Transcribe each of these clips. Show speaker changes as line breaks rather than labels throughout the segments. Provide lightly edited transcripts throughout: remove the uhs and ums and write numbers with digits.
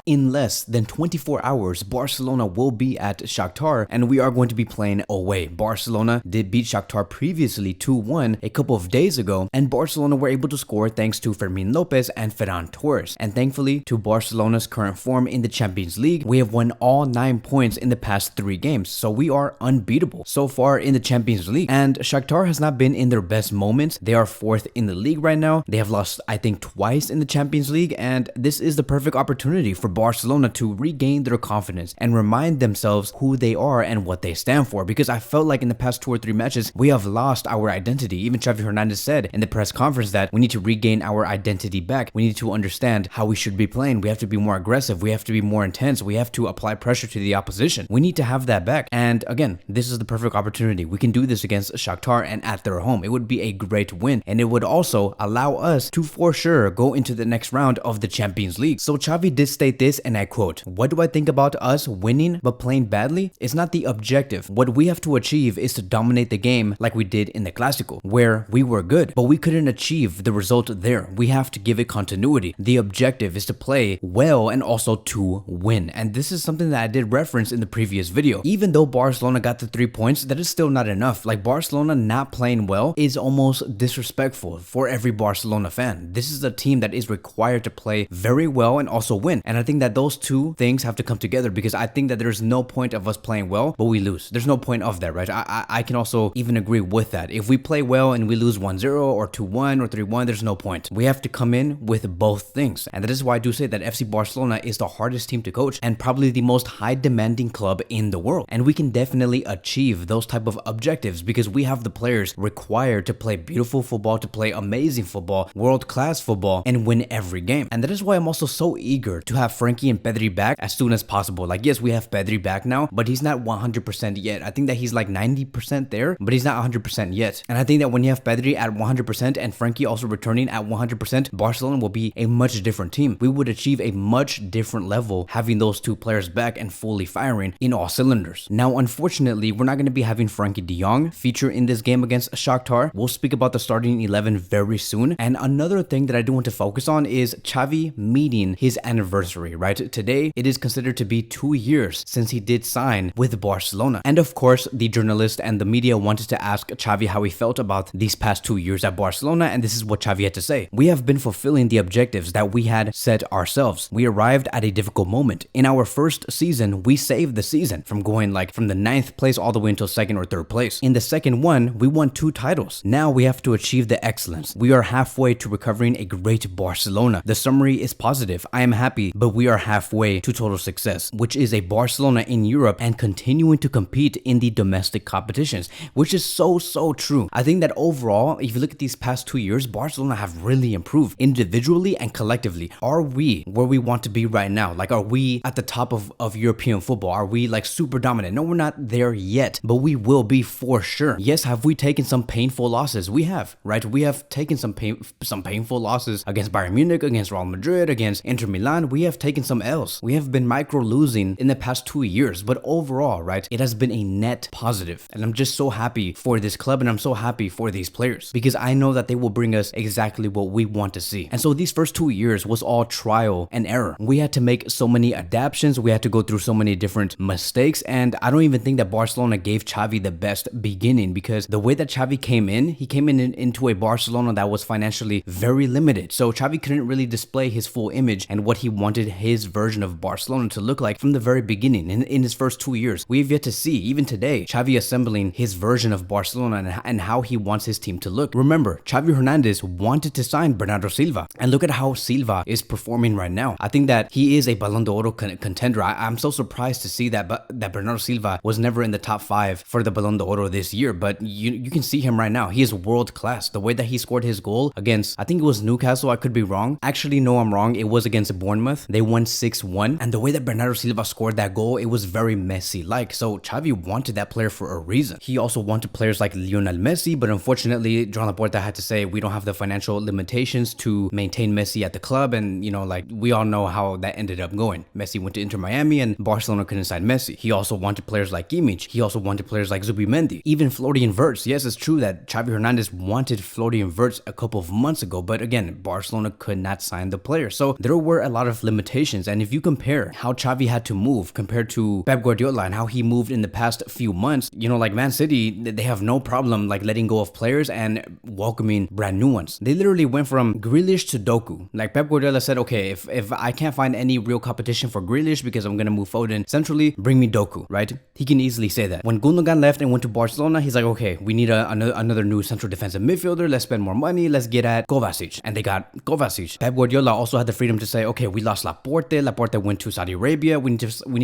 In less than 24 hours, Barcelona will be at Shakhtar and we are going to be playing away. Barcelona did beat Shakhtar previously 2-1 a couple of days ago, and Barcelona were able to score thanks to Fermin Lopez and Ferran Torres. And thankfully to Barcelona's current form in the Champions League, we have won all 9 points in the past 3 games. So we are unbeatable so far in the Champions League. And Shakhtar has not been in their best moments. They are 4th in the league right now. They have lost, I think, twice in the Champions League, and this is the perfect opportunity for Barcelona to regain their confidence and remind themselves who they are and what they stand for, because I felt like in the past 2 or 3 matches we have lost our identity. Even Xavi Hernandez said in the press conference that we need to regain our identity back. We need to understand how we should be playing. We have to be more aggressive. We have to be more intense. We have to apply pressure to the opposition. We need to have that back. And again, this is the perfect opportunity. We can do this against Shakhtar and at their home. It would be a great win, and it would also allow us to for sure go into the next round of the Champions League. So Xavi did state this, and I quote, "What do I think about us winning but playing badly? It's not the objective. What we have to achieve is to dominate the game like we did in the Clásico, where we were good, but we couldn't achieve the result there. We have to give it continuity. The objective is to play well and also to win." And this is something that I did reference in the previous video. Even though Barcelona got the 3 points, that is still not enough. Like, Barcelona not playing well is almost disrespectful for every Barcelona fan. This is a team that is required to play very well and also win. And I think that those two things have to come together, because I think that there's no point of us playing well but we lose. There's no point of that, right? I can also even agree with that. If we play well and we lose 1-0 or 2-1 or 3-1, there's no point. We have to come in with both things. And that is why I do say that FC Barcelona is the hardest team to coach and probably the most high demanding club in the world. And we can definitely achieve those type of objectives because we have the players required to play beautiful football, to play amazing football, world-class football, and win every game. And that is why I'm also so eager to have Frankie and Pedri back as soon as possible. Like, yes, we have Pedri back now, but he's not 100% yet. I think that he's like 90% there, but he's not 100% yet. And I think that when you have Pedri at 100% and Frankie also returning at 100%, Barcelona will be a much different team. We would achieve a much different level having those two players back and fully firing in all cylinders. Now, unfortunately, we're not going to be having Frankie de Jong feature in this game against Shakhtar. We'll speak about the starting 11 very soon. And another thing that I do want to focus on is Xavi meeting his anniversary, right? Today, it is considered to be 2 years since he did sign with Barcelona. And of course, the journalist and the media wanted to ask Xavi how he felt about these past 2 years at Barcelona, and this is what Xavi had to say. "We have been fulfilling the objectives that we had set ourselves. We arrived at a difficult moment. In our first season, we saved the season from going like from the 9th place all the way until 2nd or 3rd place. In the second one, we won 2 titles. Now we have to achieve the excellence. We are halfway to recovering a great Barcelona. The summary is positive. I am happy, but we are halfway to total success, which is a Barcelona in Europe and continuing to compete in the domestic competitions," which is so true. I think that overall, if you look at these past 2 years, Barcelona have really improved individually and collectively. Are we where we want to be right now? Like, are we at the top of European football? Are we like super dominant? No, we're not there yet, but we will be for sure. Yes, have we taken some painful losses? We have, right? We have taken some painful losses against Bayern Munich, against Real Madrid, against Inter Milan. We have taken some L's. We have been micro losing in the past 2 years, but overall, right, it has been a net positive. And I'm just so happy for this club, and I'm so happy for these players because I know that they will bring us exactly what we want to see. And so these first 2 years was all trial and error. We had to make so many adaptations. We had to go through so many different mistakes. And I don't even think that Barcelona gave Xavi the best beginning, because the way that Xavi came in, he came in into a Barcelona that was financially very limited. So Xavi couldn't really display his full image and what he wanted his version of Barcelona to look like from the very beginning. In his first 2 years, we've yet to see, even today, Xavi assembling his version of Barcelona and how he wants his team to look. Remember, Xavi Hernandez wanted to sign Bernardo Silva, and look at how Silva is performing right now. I think that he is a Ballon d'Oro contender. I'm so surprised to see that Bernardo Silva was never in the top 5 for the Ballon d'Oro this year, but you can see him right now. He is world class. The way that he scored his goal against, I think it was Newcastle, I could be wrong. Actually, no, I'm wrong. It was against Bournemouth. They won 6-1, and the way that Bernardo Silva scored that goal, it was very Messi-like. So Xavi wanted that player for a reason. He also wanted players like Lionel Messi, but unfortunately, Joan Laporta had to say we don't have the financial limitations to maintain Messi at the club, and like we all know how that ended up going. Messi went to Inter Miami, and Barcelona couldn't sign Messi. He also wanted players like Kimmich. He also wanted players like Zubimendi, even Florian Wirtz. Yes, it's true that Xavi Hernandez wanted Florian Wirtz a couple of months ago, but again, Barcelona could not sign the player. So there were a lot of limitations limitations. And if you compare how Xavi had to move compared to Pep Guardiola and how he moved in the past few months, like Man City, they have no problem like letting go of players and welcoming brand new ones. They literally went from Grealish to Doku. Like Pep Guardiola said, okay, if I can't find any real competition for Grealish because I'm gonna move Foden centrally, bring me Doku, right? He can easily say that. When Gundogan left and went to Barcelona, he's like, okay, we need another new central defensive midfielder. Let's spend more money. Let's get at Kovacic. And they got Kovacic. Pep Guardiola also had the freedom to say, okay, we lost Laporte. Laporte went to Saudi Arabia. We need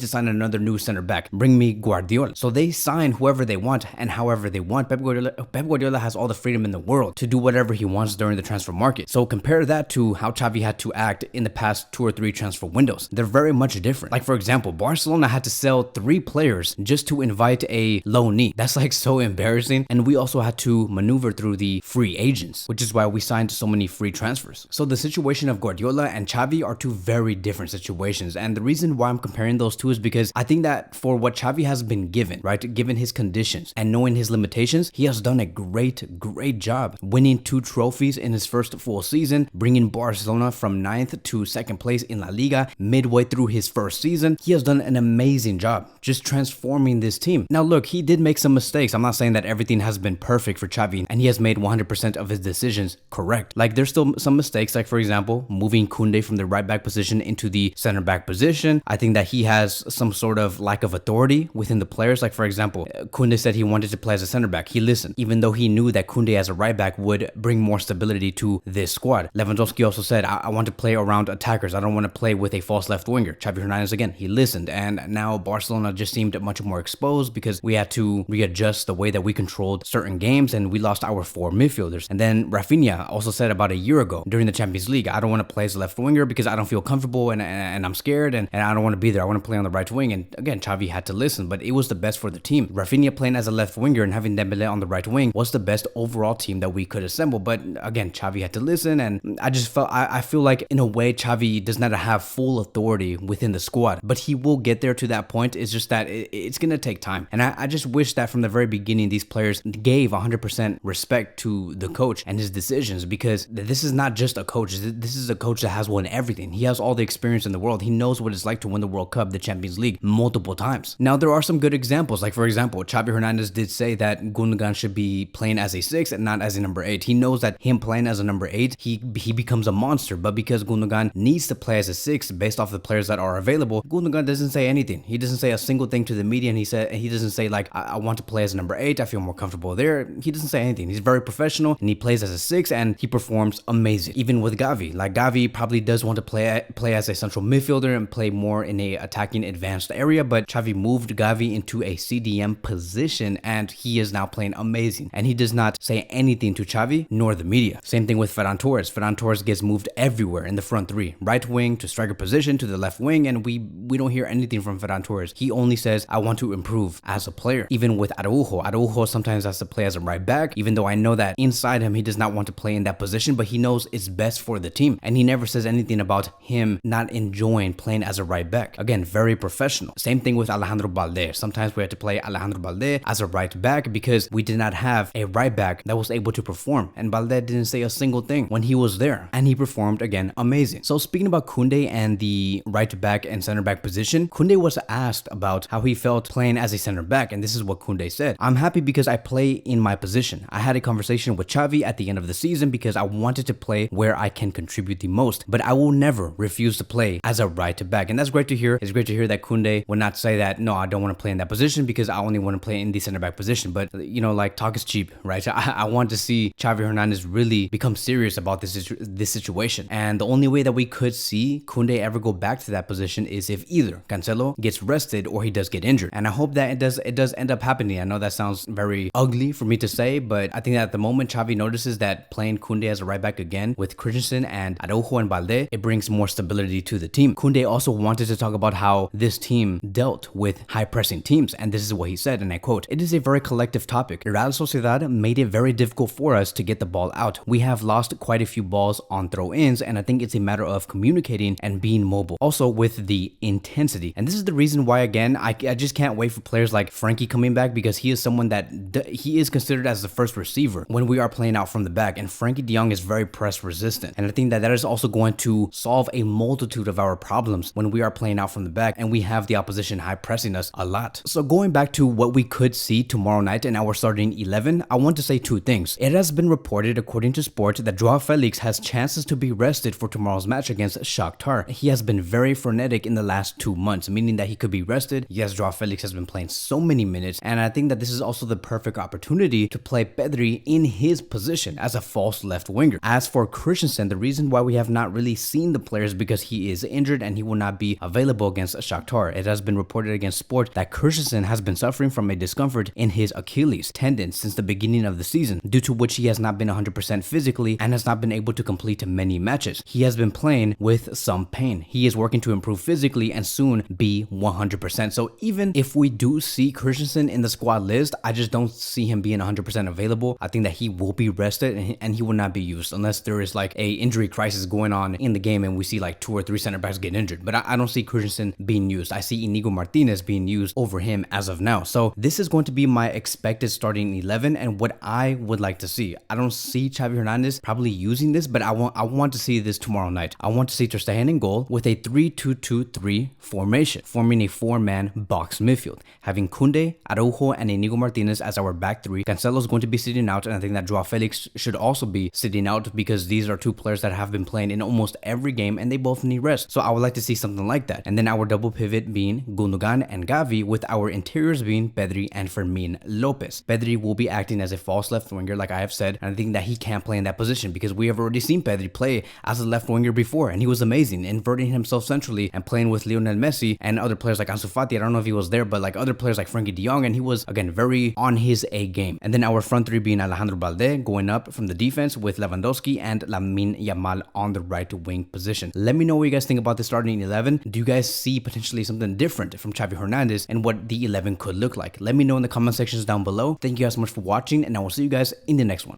to sign another new center back. Bring me Guardiola. So they sign whoever they want and however they want. Pep Guardiola has all the freedom in the world to do whatever he wants during the transfer market. So compare that to how Xavi had to act in the past 2 or 3 transfer windows. They're very much different. Like for example, Barcelona had to sell 3 players just to invite a loanee. That's like so embarrassing. And we also had to maneuver through the free agents, which is why we signed so many free transfers. So the situation of Guardiola and Xavi are 2 very different situations. And the reason why I'm comparing those 2 is because I think that for what Xavi has been given, right, given his conditions and knowing his limitations, he has done a great job, winning 2 trophies in his first full season, bringing Barcelona from 9th to 2nd place in La Liga midway through his first season. He has done an amazing job just transforming this team. Now look, he did make some mistakes. I'm not saying that everything has been perfect for Xavi and he has made 100% of his decisions correct. Like there's still some mistakes, like for example, moving Kounde from the right back position into the center back position. I think that he has some sort of lack of authority within the players. Like for example, Kounde said he wanted to play as a center back. He listened, even though he knew that Kounde as a right back would bring more stability to this squad. Lewandowski also said, I want to play around attackers. I don't want to play with a false left winger. Xavi Hernandez, again, he listened. And now Barcelona just seemed much more exposed because we had to readjust the way that we controlled certain games and we lost our 4 midfielders. And then Rafinha also said about a year ago during the Champions League, I don't want to play as a left winger because I don't feel comfortable and I'm scared and I don't want to be there. I want to play on the right wing. And again, Xavi had to listen, but it was the best for the team. Rafinha playing as a left winger and having Dembele on the right wing was the best overall team that we could assemble. But again, Xavi had to listen, and I feel like in a way Xavi does not have full authority within the squad, but he will get there to that point. It's just that it's gonna take time, and I just wish that from the very beginning these players gave 100% respect to the coach and his decisions, because this is not just a coach. This is a coach that has won everything. He has all the experience in the world. He knows what it's like to win the World Cup, the Champions League multiple times. Now there are some good examples, like for example, Xavi Hernandez did say that Gundogan should be playing as a 6 and not as a number 8. He knows that him playing as a number 8, he becomes a monster, but because Gundogan needs to play as a 6 based off the players that are available, Gundogan doesn't say anything. He doesn't say a single thing to the media, and he doesn't say like, I want to play as a number 8, I feel more comfortable there. He doesn't say anything. He's very professional and he plays as a 6 and he performs amazing. Even with Gavi, like Gavi probably does want to play as a central midfielder and play more in a attacking advanced area, but Xavi moved Gavi into a CDM position and he is now playing amazing, and he does not say anything to Xavi nor the media. Same thing with Ferran Torres. Ferran Torres gets moved everywhere in the front 3, right wing to striker position to the left wing, and we don't hear anything from Ferran Torres. He only says, I want to improve as a player. Even with Araujo sometimes has to play as a right back, even though I know that inside him he does not want to play in that position, but he knows it's best for the team, and he never says anything about him not enjoying playing as a right back. Again, very professional. Same thing with Alejandro Balde. Sometimes we had to play Alejandro Balde as a right back because we did not have a right back that was able to perform, and Balde didn't say a single thing when he was there, and he performed again amazing. So speaking about Kounde and the right back and center back position, Kounde was asked about how he felt playing as a center back, and this is what Kounde said: I'm happy because I play in my position. I had a conversation with Xavi at the end of the season because I wanted to play where I can contribute the most, but I will never refuse to play as a right back. And that's great to hear. It's great to hear that Kounde would not say that, no, I don't want to play in that position because I only want to play in the center back position. But like, talk is cheap, right? I want to see Xavi Hernandez really become serious about this situation, and the only way that we could see Kounde ever go back to that position is if either Cancelo gets rested or he does get injured. And I hope that it does end up happening. I know that sounds very ugly for me to say, but I think that at the moment Xavi notices that playing Kounde as a right back again with Christensen and Araujo and Balde, it brings more stability to the team. Kounde also wanted to talk about how this team dealt with high pressing teams, and this is what he said, and I quote: "It is a very collective topic. Real Sociedad made it very difficult for us to get the ball out. We have lost quite a few balls on throw-ins, and I think it's a matter of communicating and being mobile, also with the intensity." And this is the reason why, again, I just can't wait for players like Frankie coming back, because he is someone that he is considered as the first receiver when we are playing out from the back, and Frankie de Jong is very press resistant, and I think that is also going to solve a multitude of our problems when we are playing out from the back and we have the opposition high pressing us a lot. So going back to what we could see tomorrow night in our starting 11, I want to say two things. It has been reported according to Sport that Joao Felix has chances to be rested for tomorrow's match against Shakhtar. He has been very frenetic in the last 2 months, meaning that he could be rested. Yes, Joao Felix has been playing so many minutes, and I think that this is also the perfect opportunity to play Pedri in his position as a false left winger. As for Christensen, the reason why we have not really seen the player is because he is injured and he will not be available against Shakhtar. It has been reported against Sport that Christensen has been suffering from a discomfort in his Achilles tendon since the beginning of the season, due to which he has not been 100% physically and has not been able to complete many matches. He has been playing with some pain. He is working to improve physically and soon be 100%. So even if we do see Christensen in the squad list, I just don't see him being 100% available. I think that he will be rested and he will not be used unless there is like a injury crisis going on in the game and we see like 2 or 3 center backs get injured. But I don't see Christensen being used. I see Inigo Martinez being used over him as of now. So this is going to be my expected starting 11 and what I would like to see. I don't see Xavi Hernandez probably using this, but I want to see this tomorrow night. I want to see Ter Stegen in goal with a 3-2-2-3 formation, forming a 4-man box midfield, having Kounde, Araujo, and Inigo Martinez as our back three. Cancelo is going to be sitting out, and I think that Joao Felix should also be sitting out because these are two players that have been playing in almost every game and they both need rest. So I would like to see something like that. And then our double pivot being Gundogan and Gavi, with our interiors being Pedri and Fermin Lopez. Pedri will be acting as a false left winger, like I have said, and I think that he can't play in that position because we have already seen Pedri play as a left winger before and he was amazing, inverting himself centrally and playing with Lionel Messi and other players like Ansu Fati. I don't know if he was there, but like other players like Frankie de Jong, and he was again very on his A game. And then our front three being Alejandro Balde going up from the defense with Lewandowski and Lamine Yamal on the right wing position. Let me know what you guys think about the starting 11. Do you guys see potentially something different from Xavi Hernandez and what the 11 could look like? Let me know in the comment sections down below. Thank you guys so much for watching, and I will see you guys in the next one.